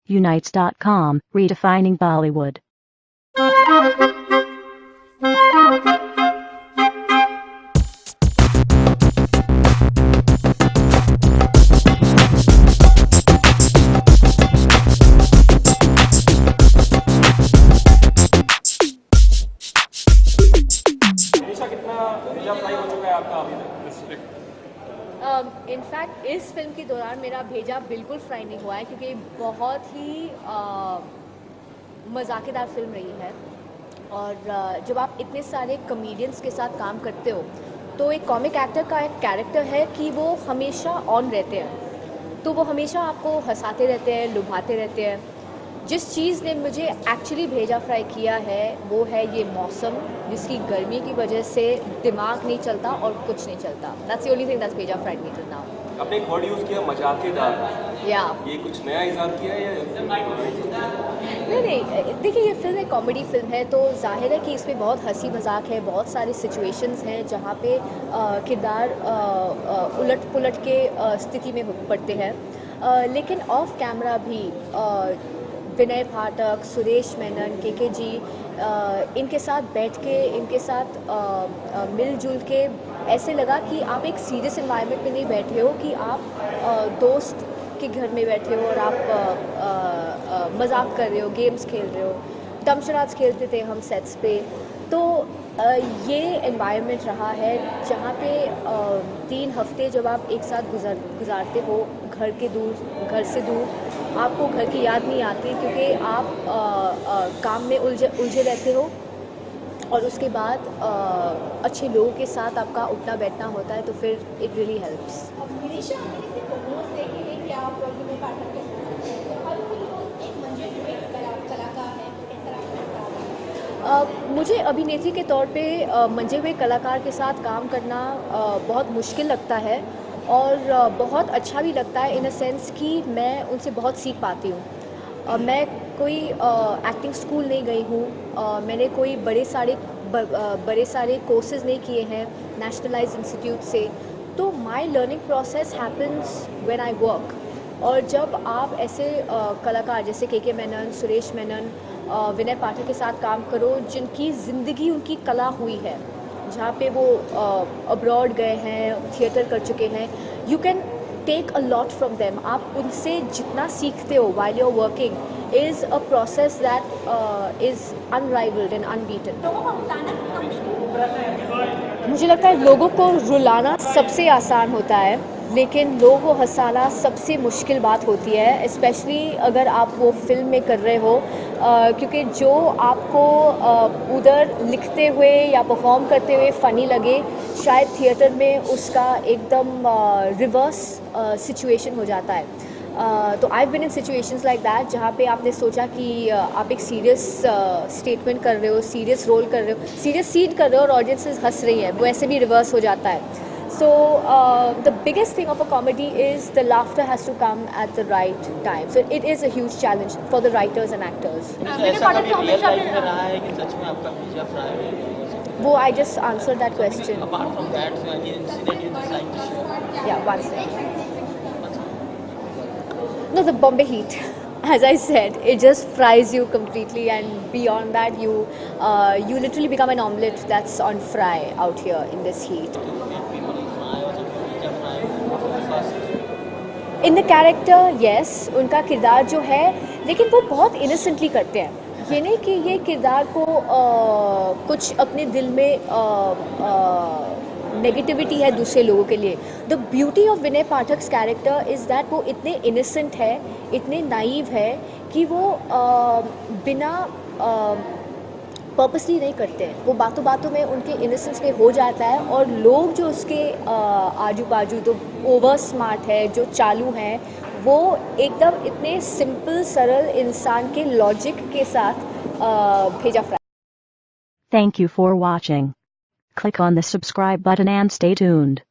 Unites.com, redefining Bollywood. निशा कितना भेजा fry हो चुका है आपका अभी तक? इनफैक्ट इस फिल्म के दौरान मेरा भेजा बिल्कुल फ्राई नहीं हुआ है क्योंकि बहुत ही मज़ाकेदार फिल्म रही है। और जब आप इतने सारे कॉमेडियंस के साथ काम करते हो तो एक कॉमिक एक्टर का एक कैरेक्टर है कि वो हमेशा ऑन रहते हैं, तो वो हमेशा आपको हंसाते रहते हैं, लुभाते रहते हैं। जिस चीज़ ने मुझे एक्चुअली भेजा फ्राई किया है वो है ये मौसम, जिसकी गर्मी की वजह से दिमाग नहीं चलता और कुछ नहीं चलता। That's the only thing that's भेजा फ्राई मी टू नाउ। आपने एक वर्ड यूज़ किया मजाकेदार, या ये कुछ नया इजाद किया है या नहीं, देखिए ये फिल्म एक कॉमेडी फिल्म है तो जाहिर है कि इसमें बहुत हंसी मजाक है, बहुत सारे सिचुएशंस हैं जहाँ पे किरदार उलट पुलट के स्थिति में पड़ते हैं। लेकिन ऑफ कैमरा भी विनय पाठक, सुरेश मेनन, के जी, इनके साथ बैठ के, इनके साथ मिलजुल के ऐसे लगा कि आप एक सीरियस एनवायरनमेंट में नहीं बैठे हो, कि आप दोस्त के घर में बैठे हो और आप मजाक कर रहे हो, गेम्स खेल रहे हो। दमशराज खेलते थे हम सेट्स पे। तो ये एनवायरनमेंट रहा है जहाँ पे 3 हफ्ते जब आप एक साथ गुजारते हो घर से दूर, आपको घर की याद नहीं आती क्योंकि आप काम में उलझे रहते हो। और उसके बाद अच्छे लोगों के साथ आपका उठना बैठना होता है तो फिर इट रियली हेल्प्स। मुझे अभिनेत्री के तौर पे मंजे हुए कलाकार के साथ काम करना बहुत मुश्किल लगता है और बहुत अच्छा भी लगता है, इन अ सेंस कि मैं उनसे बहुत सीख पाती हूँ। मैं कोई एक्टिंग स्कूल नहीं गई हूँ, मैंने कोई बड़े सारे कोर्सेज नहीं किए हैं नेशनलाइज्ड इंस्टीट्यूट से। तो my learning process happens when I work. और जब आप ऐसे कलाकार जैसे के मेनन, सुरेश मेनन, विनय पाठक के साथ काम करो जिनकी ज़िंदगी उनकी कला हुई है, जहाँ पे वो अब्रॉड गए हैं, थिएटर कर चुके हैं, you can take a lot from them. आप उनसे जितना सीखते हो while you are working is a process that is unrivalled and unbeaten. मुझे लगता है लोगों को रुलाना सबसे आसान होता है, लेकिन लोगों को हंसाना सबसे मुश्किल बात होती है, स्पेशली अगर आप वो फिल्म में कर रहे हो, क्योंकि जो आपको उधर लिखते हुए या परफॉर्म करते हुए फ़नी लगे, शायद थिएटर में उसका एकदम रिवर्स सिचुएशन हो जाता है। तो आई बिन इन सिचुएशंस लाइक दैट जहाँ पे आपने सोचा कि आप एक सीरियस स्टेटमेंट कर रहे हो, सीरियस रोल कर रहे हो, सीरियस सीन कर रहे हो और ऑडियंसेस हंस रही है, वो ऐसे भी रिवर्स हो जाता है। So the biggest thing of a comedy is the laughter has to come at the right time. So it is a huge challenge for the writers and actors. ऐसा कभी रियल लाइफ में रहा है कि सच में आपका भेजा फ्राई है? वो I just answered that question. Apart from that, any incident you decide to share? Yeah, one second. No, the Bombay heat. As I said, it just fries you completely, and beyond that, you literally become an omelette that's on fry out here in this heat. In the character yes, उनका किरदार जो है, लेकिन वो बहुत innocently करते हैं। ये नहीं कि ये किरदार को कुछ अपने दिल में नेगेटिविटी है दूसरे लोगों के लिए। The beauty of Vinay Pathak's character is that वो इतने इनोसेंट है, इतने नाइव है कि वो बिना पर्पसली नहीं करते हैं, वो बातों बातों में उनके इनोसेंस में हो जाता है। और लोग जो उसके आजू बाजू जो ओवर स्मार्ट है, जो चालू हैं, वो एकदम इतने सिंपल सरल इंसान के लॉजिक के साथ भेजा fry. Thank you for watching. Click on the subscribe button and stay tuned.